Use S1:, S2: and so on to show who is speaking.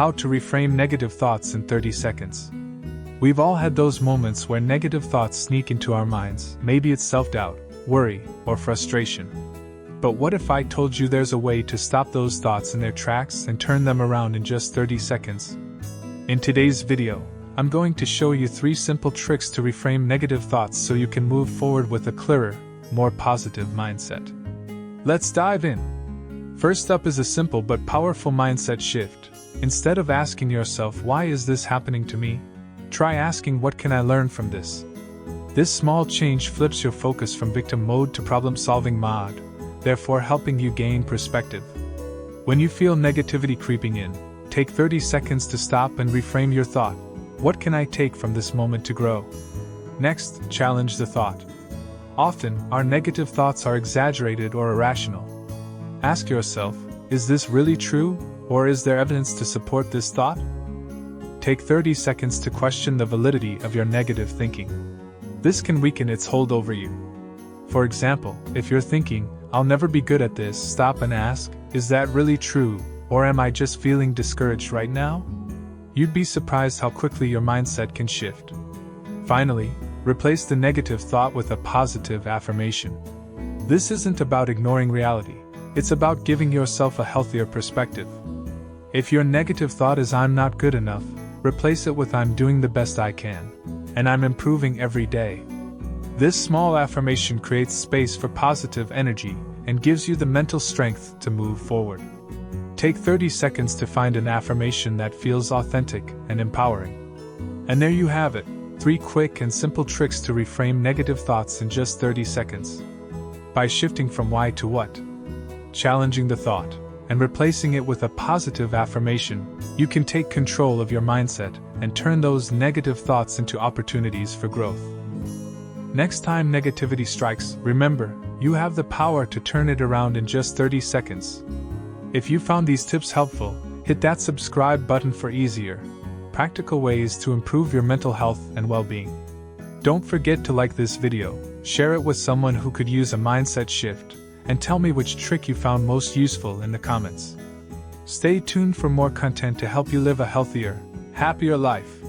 S1: How to reframe negative thoughts in 30 seconds. We've all had those moments where negative thoughts sneak into our minds. Maybe it's self-doubt, worry, or frustration. But what if I told you there's a way to stop those thoughts in their tracks and turn them around in just 30 seconds? In today's video, I'm going to show you 3 simple tricks to reframe negative thoughts so you can move forward with a clearer, more positive mindset. Let's dive in. First up is a simple but powerful mindset shift. Instead of asking yourself, why is this happening to me? Try asking, what can I learn from this? This small change flips your focus from victim mode to problem-solving mode, therefore helping you gain perspective. When you feel negativity creeping in, take 30 seconds to stop and reframe your thought. What can I take from this moment to grow? Next, challenge the thought. Often, our negative thoughts are exaggerated or irrational. Ask yourself, is this really true, or is there evidence to support this thought? Take 30 seconds to question the validity of your negative thinking. This can weaken its hold over you. For example, if you're thinking, I'll never be good at this, stop and ask, is that really true, or am I just feeling discouraged right now? You'd be surprised how quickly your mindset can shift. Finally, replace the negative thought with a positive affirmation. This isn't about ignoring reality, it's about giving yourself a healthier perspective. If your negative thought is I'm not good enough, replace it with I'm doing the best I can, and I'm improving every day. This small affirmation creates space for positive energy and gives you the mental strength to move forward. Take 30 seconds to find an affirmation that feels authentic and empowering. And there you have it, 3 quick and simple tricks to reframe negative thoughts in just 30 seconds. By shifting from why to what, challenging the thought, and replacing it with a positive affirmation, you can take control of your mindset and turn those negative thoughts into opportunities for growth. Next time negativity strikes, remember, you have the power to turn it around in just 30 seconds. If you found these tips helpful, hit that subscribe button for easier, practical ways to improve your mental health and well-being. Don't forget to like this video, share it with someone who could use a mindset shift, and tell me which trick you found most useful in the comments. Stay tuned for more content to help you live a healthier, happier life.